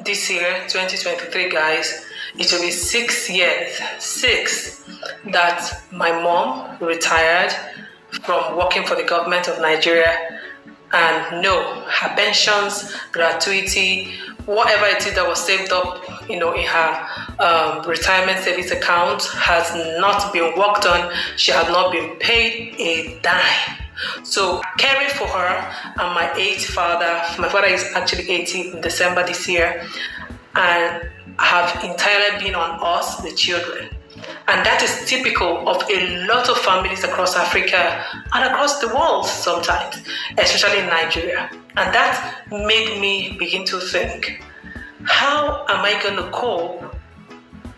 this year, 2023, guys, it will be 6 years, that my mom retired from working for the government of Nigeria. And no, her pensions, gratuity, whatever it is that was saved up, in her retirement savings account has not been worked on. She has not been paid a dime. So caring for her and my 8th father, my father is actually 80 in December this year, and have entirely been on us, the children. And that is typical of a lot of families across Africa and across the world sometimes, especially in Nigeria. And that made me begin to think, how am I going to cope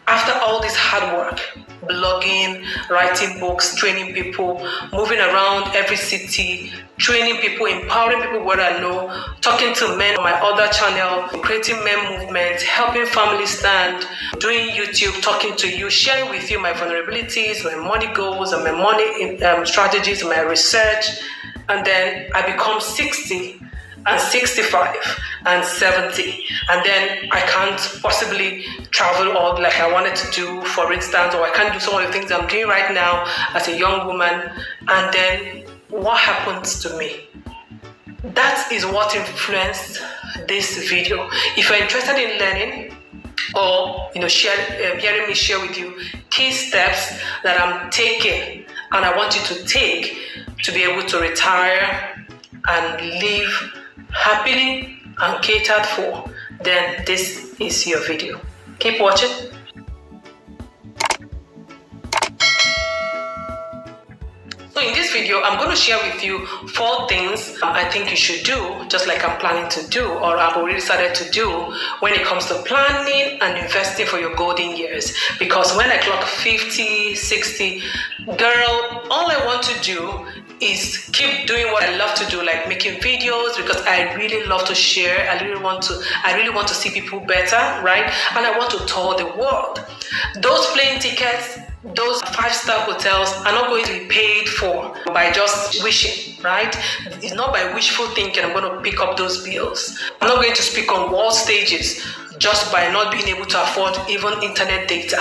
after all this hard work? Blogging, writing books, training people, moving around every city, training people, empowering people where I know, talking to men on my other channel, creating men movements, helping families stand, doing YouTube, talking to you, sharing with you my vulnerabilities, my money goals, and my money strategies, my research. And then I become 60 and 65 and 70, and then I can't possibly travel all like I wanted to do, for instance, or I can't do some of the things I'm doing right now as a young woman. And then what happens to me? That is what influenced this video. If you're interested in learning or hearing me share with you key steps that I'm taking and I want you to take to be able to retire and live happily and catered for, then this is your video. Keep watching. So in this video, I'm going to share with you 4 things I think you should do, just like I'm planning to do, or I've already started to do, when it comes to planning and investing for your golden years. Because when I clock 50, 60, girl, all I want to do is keep doing what I love to do, like making videos, because I really love to share. I really want to see people better, right? And I want to tour the world. Those plane tickets, those 5-star hotels are not going to be paid for by just wishing, right? It's not by wishful thinking I'm going to pick up those bills. I'm not going to speak on world stages just by not being able to afford even internet data.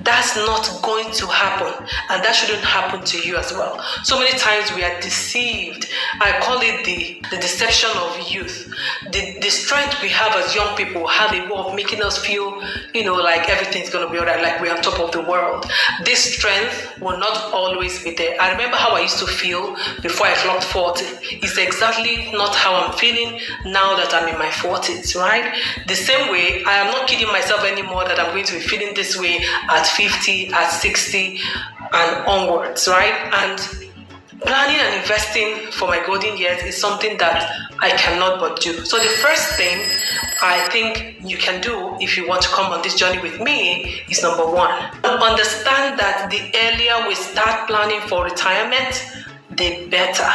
That's not going to happen, and that shouldn't happen to you as well. So many times we are deceived. I call it the deception of youth. The strength we have as young people have a way of making us feel, like everything's going to be all right, like we're on top of the world. This strength will not always be there. I remember how I used to feel before I clocked 40. It's exactly not how I'm feeling now that I'm in my 40s, right? The same way, I am not kidding myself anymore that I'm going to be feeling this way at 50, at 60, and onwards, right? And planning and investing for my golden years is something that I cannot but do. So the first thing I think you can do if you want to come on this journey with me is number 1. Understand that the earlier we start planning for retirement, the better.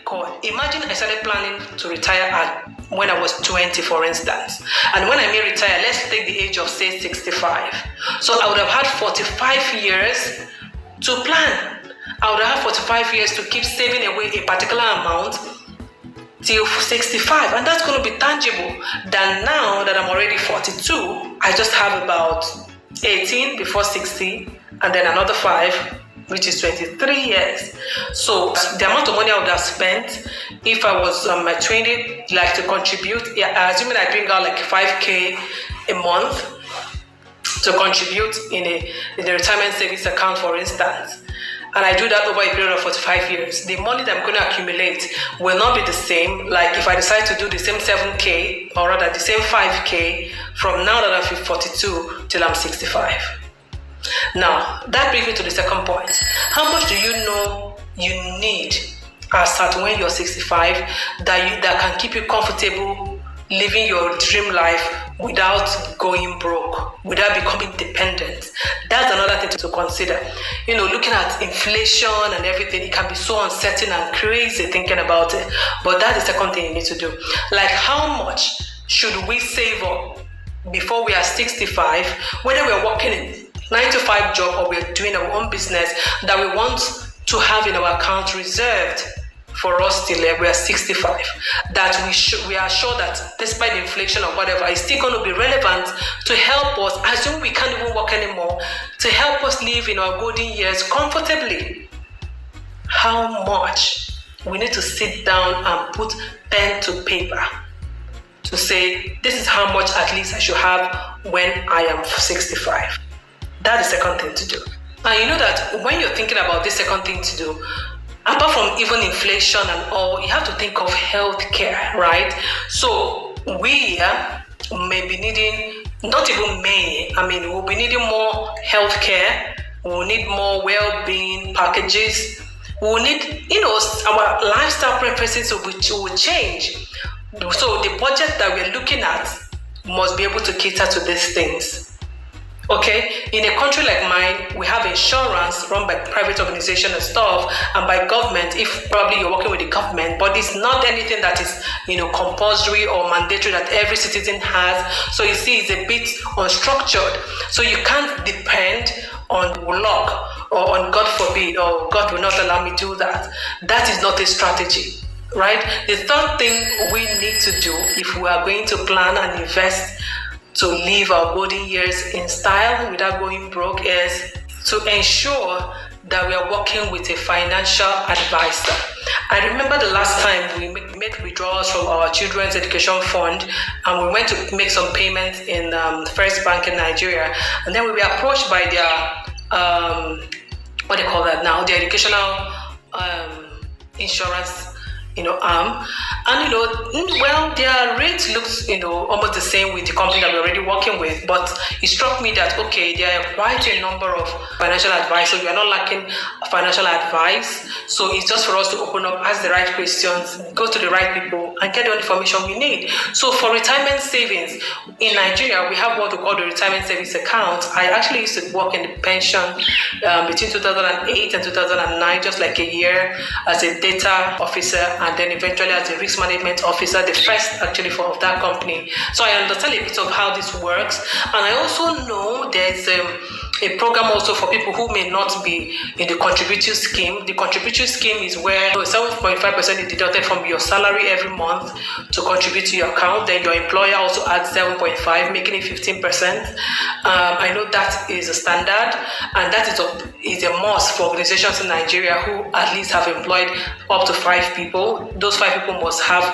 God, imagine I started planning to retire when I was 20, for instance. And when I may retire, let's take the age of, say, 65. So I would have had 45 years to plan. I would have 45 years to keep saving away a particular amount till 65. And that's going to be tangible than now that I'm already 42. I just have about 18 before 60, and then another 5, which is 23 years. So the amount of money I would have spent if I was my 20, like to contribute, assuming I bring out like 5K a month to contribute in the retirement savings account, for instance, and I do that over a period of 45 years, the money that I'm going to accumulate will not be the same. Like if I decide to do the same 7K, or rather the same 5K from now that I'm 42 till I'm 65. Now, that brings me to the second point. How much do you know you need as at when you're 65 that can keep you comfortable living your dream life without going broke, without becoming dependent? That's another thing to consider. Looking at inflation and everything, it can be so uncertain and crazy thinking about it. But that's the second thing you need to do. Like, how much should we save up before we are 65, whether we're working in 9-to-5 job or we're doing our own business, that we want to have in our account reserved for us till we are 65, that we are sure that despite inflation or whatever, it's still going to be relevant to help us, assume we can't even work anymore, to help us live in our golden years comfortably. How much we need to sit down and put pen to paper to say, this is how much at least I should have when I am 65. That's the second thing to do. And you know that when you're thinking about this second thing to do, apart from even inflation and all, you have to think of healthcare, right? So we may be needing, not even may, we'll be needing more healthcare. We'll need more well-being packages. We'll need, our lifestyle preferences will change. So the budget that we're looking at must be able to cater to these things. Okay, in a country like mine, we have insurance run by private organizations and stuff, and by government, if probably you're working with the government, but it's not anything that is, compulsory or mandatory that every citizen has. So you see, it's a bit unstructured. So you can't depend on luck or on God forbid, or God will not allow me to do that. That is not a strategy, right? The third thing we need to do if we are going to plan and invest to live our golden years in style without going broke is to ensure that we are working with a financial advisor. I remember the last time we made withdrawals from our children's education fund, and we went to make some payments in First Bank in Nigeria, and then we were approached by their what they call that now, the educational insurance arm, and well, their rate looks almost the same with the company that we're already working with, but it struck me that okay, there are quite a number of financial advisors. We are not lacking financial advice, so it's just for us to open up, ask the right questions, go to the right people, and get the information we need. So for retirement savings in Nigeria, we have what we call the retirement savings account. I actually used to work in the pension between 2008 and 2009, just like a year as a data officer, and then eventually as a risk management officer, the first actually of that company. So I understand a bit of how this works, and I also know there's a program also for people who may not be in the contributory scheme. The contributory scheme is where 7.5% is deducted from your salary every month to contribute to your account. Then your employer also adds 7.5, making it 15%. I know that is a standard, and that is a must for organizations in Nigeria who at least have employed up to 5 people. Those 5 people must have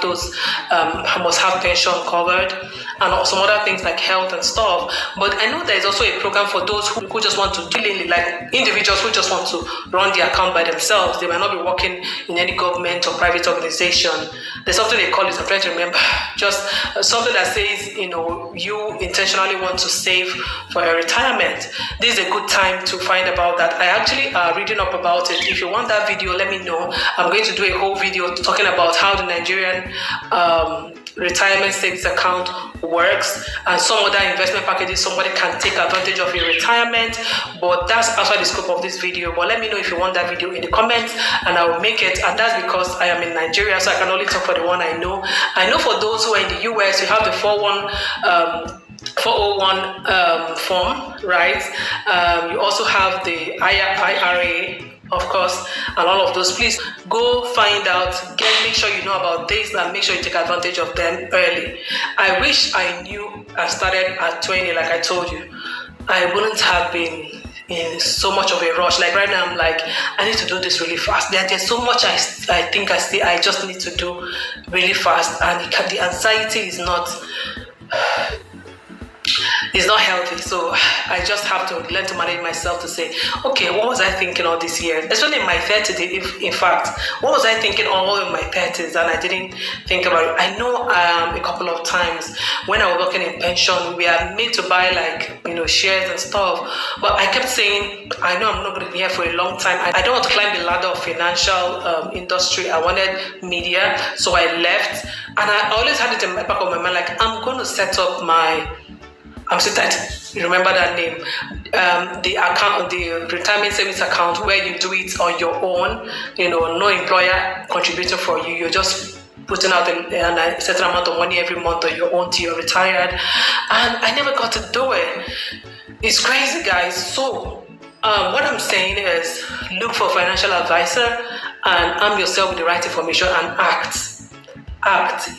pension covered, and some other things like health and stuff. But I know there is also a program for those who just want to like individuals who just want to run the account by themselves. They might not be working in any government or private organization. There's something they call it, I'm trying to remember, just something that says, you intentionally want to save for your retirement. This is a good time to find about that. I actually reading up about it. If you want that video, let me know. I'm going to do a whole video talking about how the Nigerian retirement savings account works and some other investment packages somebody can take advantage of in retirement, but that's outside the scope of this video. But let me know if you want that video in the comments, and I will make it. And that's because I am in Nigeria, so I can only talk for the one I know. I know for those who are in the US, you have the 401 form, right? You also have the IRA, of course, and all of those. Please go find out, make sure you know about this, and make sure you take advantage of them early. I wish I knew I started at 20, like I told you. I wouldn't have been in so much of a rush. Like right now, I'm like, I need to do this really fast. There's so much I think I just need to do really fast, and the anxiety is not healthy. So I just have to learn to manage myself to say, okay, what was I thinking all this year? Especially in my 30s, in fact, what was I thinking all in my 30s and I didn't think about it? I know a couple of times when I was working in pension, we are made to buy shares and stuff. But I kept saying, I know I'm not going to be here for a long time. I don't want to climb the ladder of financial industry. I wanted media, so I left. And I always had it in the back of my mind, like, I'm going to set up I'm still trying to remember that name. The account, the retirement savings account, where you do it on your own. No employer contributing for you. You're just putting out a certain amount of money every month on your own till you're retired. And I never got to do it. It's crazy, guys. So what I'm saying is, look for a financial advisor and arm yourself with the right information and act.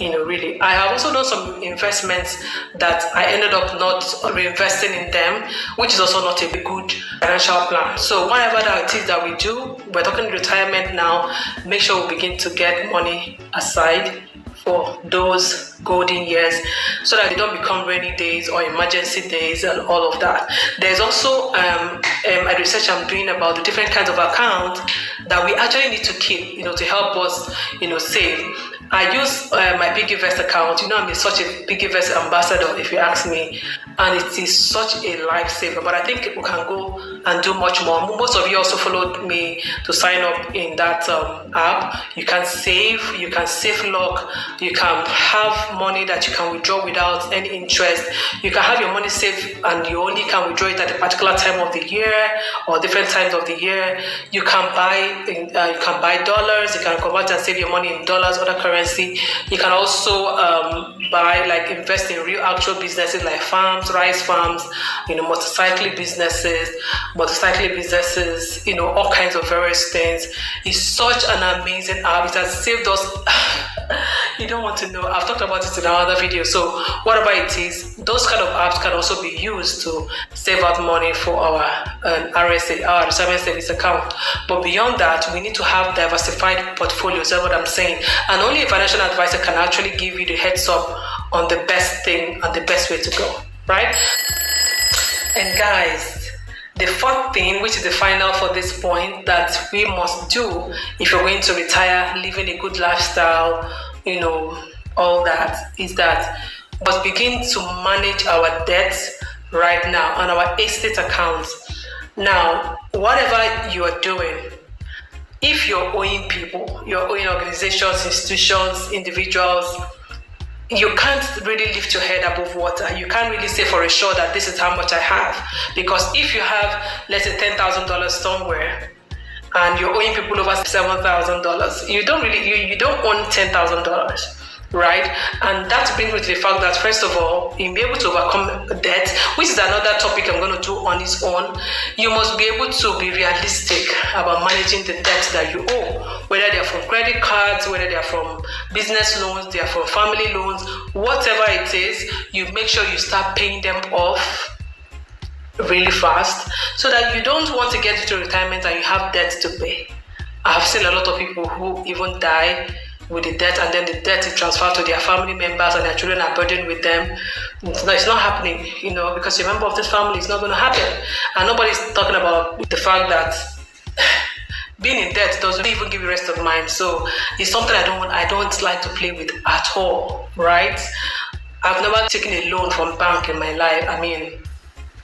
Really. I have also done some investments that I ended up not reinvesting in them, which is also not a good financial plan. So whatever that it is that we do, we're talking retirement now, make sure we begin to get money aside for those golden years so that they don't become rainy days or emergency days and all of that. There's also a research I'm doing about the different kinds of accounts that we actually need to keep, to help us, save. I use my Piggyvest account. I'm such a Piggyvest ambassador, if you ask me, and it is such a lifesaver. But I think we can go and do much more. Most of you also followed me to sign up in that app. You can save lock, you can have money that you can withdraw without any interest. You can have your money saved and you only can withdraw it at a particular time of the year or different times of the year. You can buy dollars. You can convert and save your money in dollars, other currency. You can also invest in real actual businesses like farms, rice farms, motorcycle businesses, all kinds of various things. It's such an amazing app. It has saved us. You don't want to know. I've talked about it in another video. So whatever it is, those kind of apps can also be used to save out money for our RSA, our retirement savings account. But beyond that, we need to have diversified portfolios. That's what I'm saying. And only a financial advisor can actually give you the heads up on the best thing and the best way to go, right? And guys, the fourth thing, which is the final for this point, that we must do if you're going to retire, living a good lifestyle, all that, is that we must begin to manage our debts right now on our estate accounts. Now, whatever you are doing, if you're owing people, you're owing organizations, institutions, individuals, you can't really lift your head above water. You can't really say for sure that this is how much I have. Because if you have, let's say, $10,000 somewhere, and you're owing people over $7,000, you don't own $10,000, right? And that brings me to the fact that, first of all, in being able to overcome debt, which is another topic I'm going to do on its own, you must be able to be realistic about managing the debts that you owe, whether they're from credit cards, whether they're from business loans, they're from family loans, whatever it is, you make sure you start paying them off really fast so that you don't want to get into retirement and you have debt to pay. I've seen a lot of people who even die with the debt, and then the debt is transferred to their family members and their children are burdened with them. It's not happening, because you're a member of this family. It's not going to happen. And nobody's talking about the fact that being in debt doesn't even give you rest of mind. So it's something I don't like to play with at all, right? I've never taken a loan from bank in my life. I mean,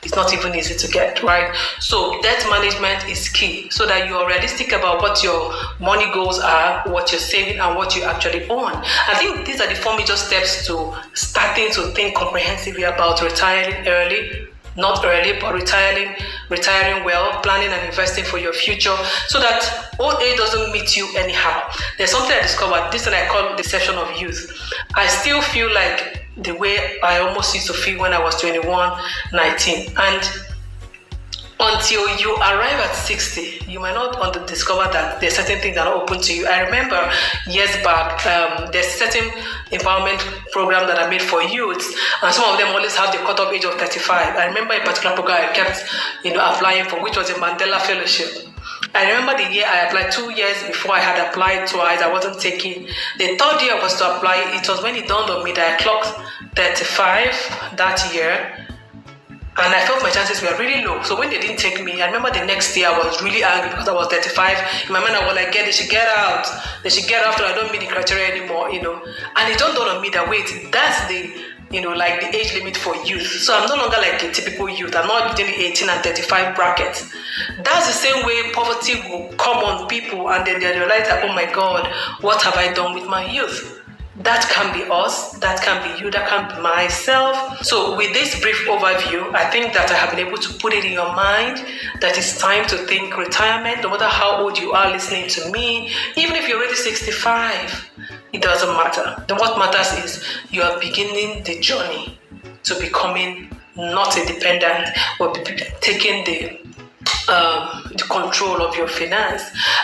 it's not even easy to get, right? So debt management is key so that you are realistic about what your money goals are, what you're saving, and what you actually own. I think these are the 4 major steps to starting to think comprehensively about retiring early. Not early, but retiring well, planning and investing for your future so that old age doesn't meet you anyhow. There's something I discovered, this thing I call the deception of youth. I still feel like the way I almost used to feel when I was 21, 19. And until you arrive at 60, you might not discover that there's certain things that are open to you. I remember years back, there's certain empowerment program that are made for youths, and some of them always have the cutoff age of 35. I remember a particular program I kept, applying for, which was a Mandela Fellowship. I remember the year I applied 2 years before I had applied twice. I wasn't taking. The third year I was to apply. It was when it dawned on me that I clocked 35 that year. And I felt my chances were really low. So when they didn't take me, I remember the next year I was really angry because I was 35. In my mind I was like, they should get out. They should get out, I don't meet the criteria anymore, And it dawned on me that, wait, that's the the age limit for youth. So I'm no longer like a typical youth. I'm not within the 18 and 35 bracket. That's the same way poverty will come on people and then they realize that, oh my God, what have I done with my youth? That can be us, that can be you, that can be myself. So with this brief overview, I think that I have been able to put it in your mind that it's time to think retirement, no matter how old you are listening to me, even if you're already 65, it doesn't matter. What matters is you are beginning the journey to becoming not a dependent, but taking the the control of your finance.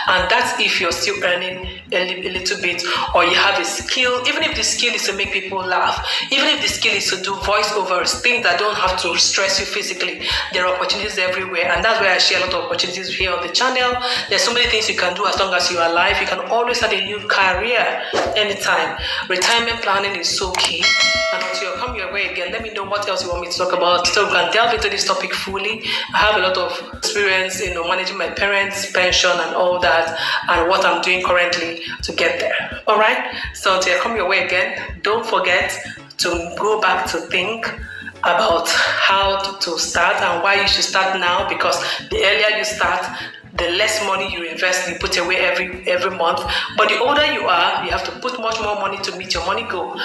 And that's if you're still earning a little bit, or you have a skill. Even if the skill is to make people laugh, even if the skill is to do voiceovers, things that don't have to stress you physically, there are opportunities everywhere. And that's why I share a lot of opportunities here on the channel. There's so many things you can do as long as you are alive. You can always start a new career anytime. Retirement planning is so key. And until I come your way again, let me know what else you want me to talk about, so we can delve into this topic fully. I have a lot of experience, managing my parents' pension and all that, and what I'm doing currently to get there. All right. So until I come your way again, don't forget to go back to think about how to start and why you should start now, because the earlier you start, the less money you invest, you put away every month. But the older you are, you have to put much more money to meet your money goal.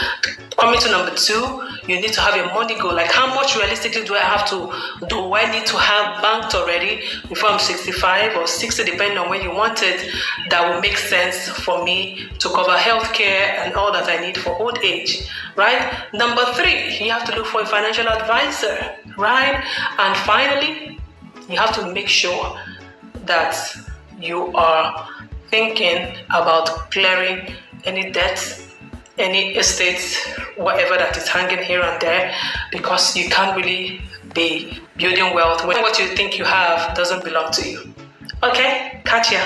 Coming to number 2, you need to have a money goal. Like, how much realistically do I need to have banked already before I'm 65 or 60, depending on when you want it, that will make sense for me to cover healthcare and all that I need for old age, right? Number 3, you have to look for a financial advisor, right? And finally, you have to make sure that you are thinking about clearing any debts, any estates, whatever that is hanging here and there, because you can't really be building wealth when what you think you have doesn't belong to you. Okay, catch ya.